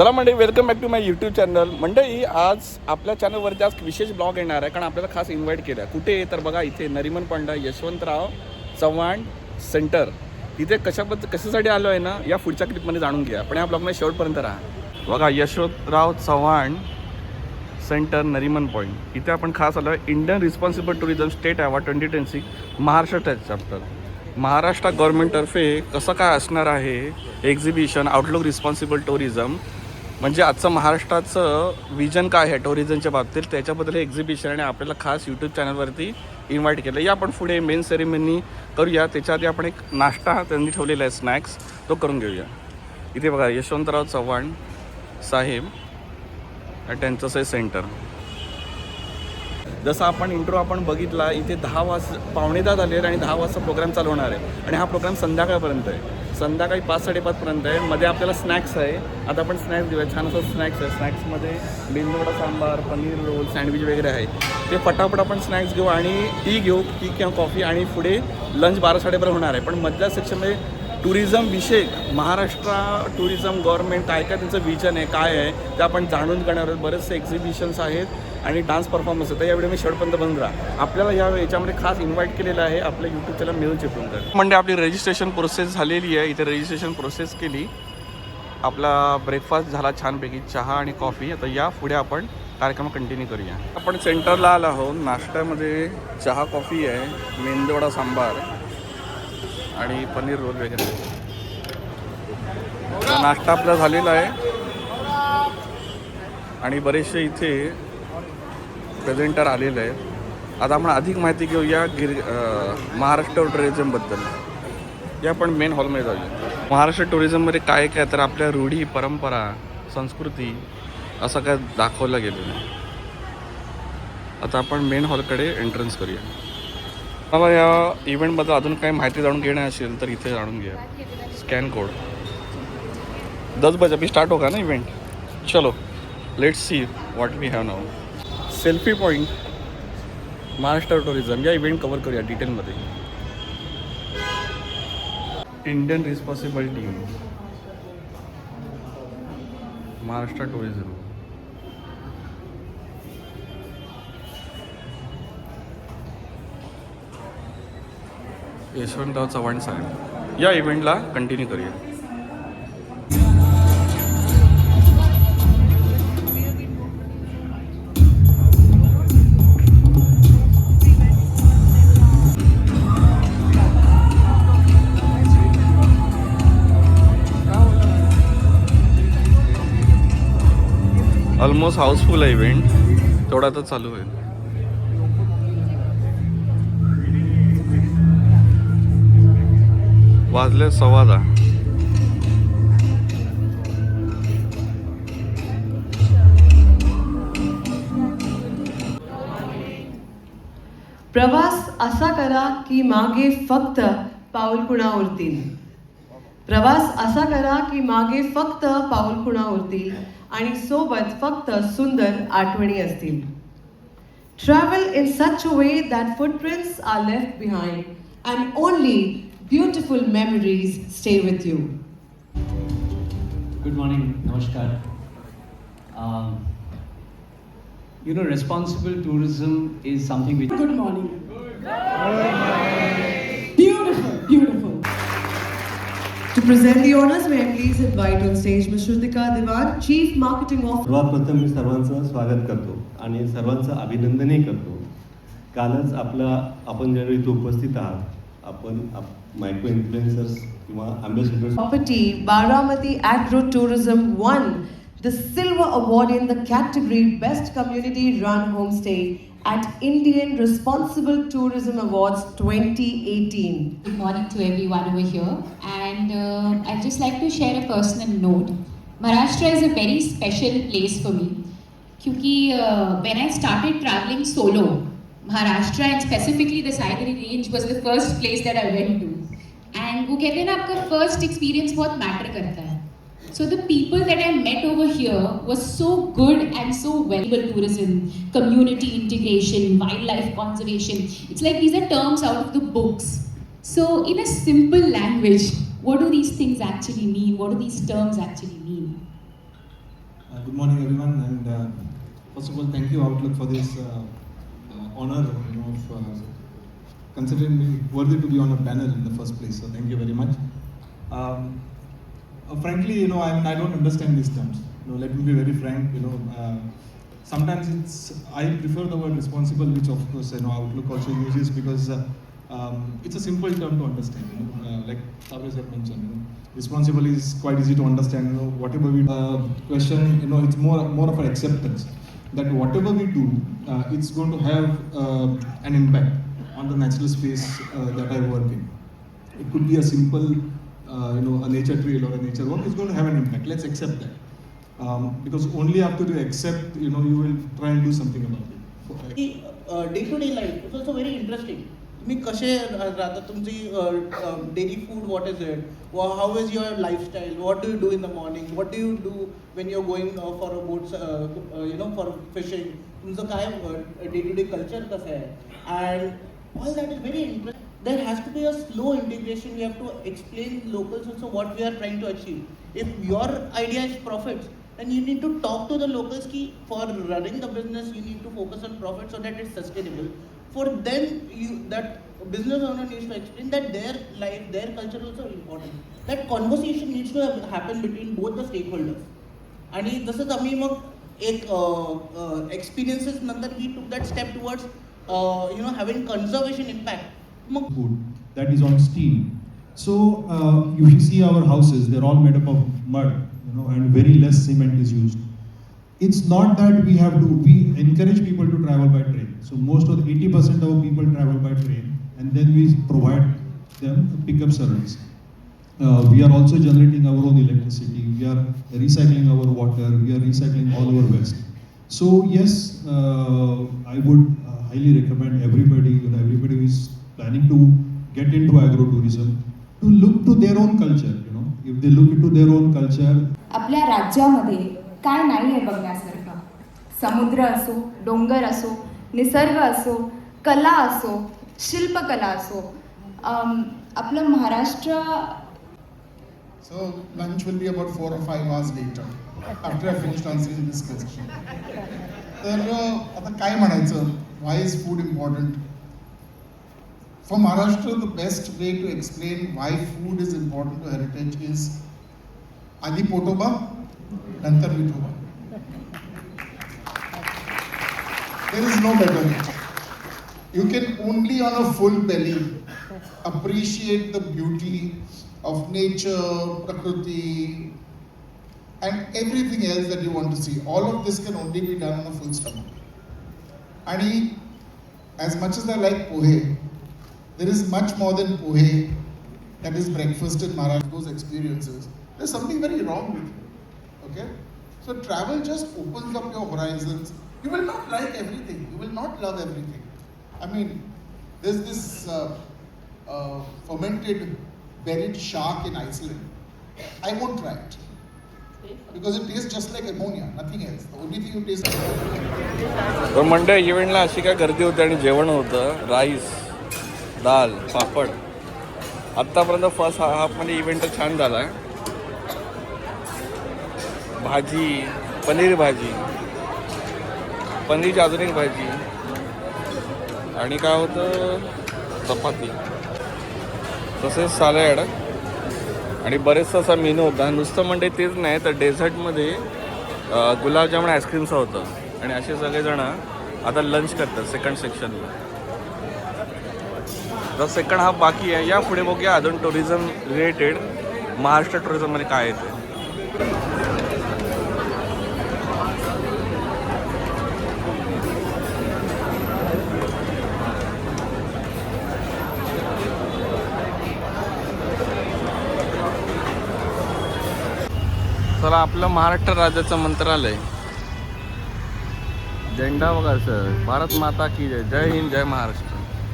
चला मंडळी, welcome back to my YouTube channel. मंडळी, आज आपल्या चॅनलवरती आज विशेष ब्लॉग येणार आहे, कारण आपल्याला खास इन्व्हाइट केलं आहे. कुठे तर बघा, इथे नरिमन पांडा यशवंतराव चव्हाण सेंटर. तिथे कशासाठी आलो आहे ना, या पुढच्या क्लिपमध्ये जाणून घ्या. पण या ब्लॉगमध्ये शेवटपर्यंत राहा. बघा, यशवंतराव चव्हाण सेंटर नरिमन पॉईंट. इथे आपण खास आलो आहे Indian responsible tourism state award 2026 Maharashtra chapter. Maharashtra गव्हर्नमेंटतर्फे कसं काय असणार आहे एक्झिबिशन आउटलुक रिस्पॉन्सिबल टुरिझम, म्हणजे आजचं महाराष्ट्राचं विजन काय आहे टुरिझमच्या बाबतीत, त्याच्याबद्दल हे एक्झिबिशन आणि आपल्याला खास यूट्यूब चॅनलवरती इन्व्हाइट केलं. या आपण पुढे मेन सेरेमनी करूया. त्याच्या आधी आपण एक नाश्ता त्यांनी ठेवलेला आहे स्नॅक्स, तो करून घेऊया. इथे बघा, यशवंतराव चव्हाण साहेब त्यांचं हे सेंटर. जसं आपण इंट्रो आपण बघितला, इथे 10:15 झाले आणि 10 वाजता प्रोग्राम चालू होणार आहे. आणि हा प्रोग्राम संध्याकाळपर्यंत आहे, संध्याकाळी 5-5:30पर्यंत आहे. मध्ये आपल्याला स्नॅक्स आहे. आता आपण स्नॅक्स घेऊया. छान असं स्नॅक्स आहे. स्नॅक्समध्ये मेंदूवडा, सांबार, पनीर रोल, सँडविच वगैरे आहे. ते फटाफट आपण स्नॅक्स घेऊ आणि टी घेऊ, टी किंवा कॉफी, आणि पुढे लंच 12-12:30 होणार आहे. पण मधल्या सेक्शनमध्ये टुरिझम विषय, महाराष्ट्र टुरिझम गव्हर्नमेंट काय त्यांचं विजन आहे, काय आहे ते आपण जाणून घेणार आहोत. बरेचसे एक्झिबिशन्स आहेत आणि डान्स परफॉर्मन्स आहे. तर यावेळी मी शेवटपर्यंत बंद राहा. आपल्याला याच्यामध्ये खास इन्व्हाइट केलेलं आहे आपल्या यूट्यूब चॅनल मिळून चिपळून. म्हणजे आपली रजिस्ट्रेशन प्रोसेस झालेली आहे. इथे रजिस्ट्रेशन प्रोसेस केली, आपला ब्रेकफास्ट झाला छानपैकी, चहा आणि कॉफी. आता या पुढे आपण कार्यक्रम कंटिन्यू करूया. आपण सेंटरला आलो आहोत. नाश्त्यामध्ये चहा कॉफी आहे, मेंदूवडा सांबार आणि पनीर रोल वगैरे. नाश्ता आपला झालेला आहे आणि बरेचसे इथे प्रेझेंटर आलेले आहेत. आता आपण अधिक माहिती घेऊया महाराष्ट्र टुरिझमबद्दल. या आपण मेन हॉलमध्ये जाऊया. महाराष्ट्र टुरिझममध्ये काय काय तर आपल्या रूढी, परंपरा, संस्कृती असं काय दाखवलं गेलेलं आहे. आता आपण मेन हॉलकडे एंट्रन्स करूया. मला या इव्हेंटबद्दल अजून काही माहिती जाणून घेणं असेल तर इथे जाणून घ्या. स्कॅन कोड 10 बजे अभी स्टार्ट होगा ना इवेंट. चलो let's see what we have now. Selfie point, Maharashtra tourism या इव्हेंट कवर करूया डिटेलमध्ये. Indian responsible team, Maharashtra tourism. Yashwantrao Chavan साहेब. या इव्हेंटला कंटिन्यू करूया. ऑलमोस्ट हाऊसफुल आहे इव्हेंट, तेवढा तर चालू आहे. वाजले 10:15. प्रवास असा करा की मागे फक्त पाऊल खुणा उरतील. प्रवास असा करा की मागे फक्त पाऊल खुणा उरतील आणि सोबत फक्त सुंदर आठवणी असतील. Travel in such a way that footprints are left behind and only beautiful memories stay with you. Good morning, namaskar. Responsible tourism is something which... Good morning. Beautiful, beautiful. To present the honors, may I please invite on stage Ms. Shrutika Diwan, Chief Marketing Officer. सर्वप्रथम मी सर्वांचं स्वागत करतो आणि सर्वांचं अभिनंदनही करतो. कालच आपण ज्यावेळी इथे उपस्थित आहात, आपण मायक्रो इन्फ्लुएन्सर्स किंवा अँबॅसेडर्स. Property Baramati Agro Tourism won the Silver Award in the category Best Community Run Homestay at Indian Responsible Tourism Awards 2018. Good morning to everyone over here, and I'd just like to share a personal note. Maharashtra is a very special place for me, क्योंकि when I started traveling solo, Maharashtra and specifically the Saigiri range was the first place that I went to. And वो कहते हैं ना, आपका first experience बहुत matter करता है. So the people that I met over here was so good and so valuable. Tourism, community integration, wildlife conservation. It's like these are terms out of the books. So in a simple language, what do these things actually mean? What do these terms actually mean? Good morning, everyone, and first of all, thank you Outlook for this honor, of considering me worthy to be on a panel in the first place. So thank you very much. Frankly, I don't understand these terms. Let me be very frank. Sometimes I prefer the word responsible, which of course Outlook also uses, because it's a simple term to understand. Like Tabrez had mentioned, responsible is quite easy to understand. Whatever we question, it's more of an acceptance that whatever we do, it's going to have an impact on the natural space that I work in. It could be a simple, a nature trail or a nature walk. It's going to have an impact. Let's accept that. Because only after you accept, you will try and do something about it. Day to day life it's also very interesting. तुम्ही कसे राहता, तुमची daily food what is it, how is your lifestyle, what do you do in the morning, what do you do when you are going for a boats, for fishing, तुमचं काय day to day culture कसं आहे, and all that is very interesting. There has to be a slow integration. We have to explain locals also what we are trying to achieve. If your idea is profits, then you need to talk to the locals ki for running the business you need to focus on profit so that it's sustainable. For them, that business owner needs to explain that their life, their culture also important. That conversation needs to happen between both the stakeholders. आणि जसंच आम्ही मग एक experiences नंतर we took that step towards having conservation impact. Food that is on steam. So you see our houses, they're all made up of mud, and very less cement is used. It's not that we encourage people to travel by train. So most of 80% of people travel by train, and then we provide them pickup service. We are also generating our own electricity. We are recycling our water. We are recycling all our waste. So yes, I would highly recommend everybody who is planning to get into agrotourism to look to their own culture. If they look into their own culture. आपल्या राज्यामध्ये काय नाही आहे बघण्यासारखं. समुद्र असो, डोंगर असो, निसर्ग असो, कला असो, शिल्पकला असो, आपलं Maharashtra. So lunch will be about 4 or 5 hours later after I finished answering this question. तर आता काय म्हणायचं, why is food important? For Maharashtra, the best way to explain why food is important to heritage is Adi Potoba, Nantar Vithoba. There is no better. You can only on a full belly appreciate the beauty of nature, Prakriti, and everything else that you want to see. All of this can only be done on a full stomach. And as much as I like pohe, there is much more than pohe that is breakfast in Maharashtra. Those experiences, there's something very wrong with you. Okay? So travel just opens up your horizons. You will not like everything. You will not love everything. I mean, there's this fermented buried shark in Iceland. I won't try it. Because it tastes just like ammonia, nothing else. The only thing you taste. तर मंडळ इव्हेंटला अशी काय गर्दी होती आणि जेवण होतं, rice, दाल, पापड. आत्तापर्यंत फर्स्ट हाफमध्ये इव्हेंट छान झाला आहे. भाजी, पनीर भाजी, पनीरची अजून एक भाजी, आणि काय होतं, चपाती, तसेच सॅलड, आणि बरेचसा असा मेनू होता. नुसतं म्हणजे तेच नाही तर डेझर्टमध्ये गुलाबजामुन आईस्क्रीमचं होतं. आणि असे सगळेजण आता लंच करतात सेकंड सेक्शनला. तर सेकंड हाफ बाकी आहे. या पुढे बघूया अजून टुरिझम रिलेटेड महाराष्ट्र टुरिझममध्ये काय येते. चला, आपलं महाराष्ट्र राज्याचं मंत्रालय, झेंडा बघा सर, भारत माता की जय, जय हिंद, जय महाराष्ट्र.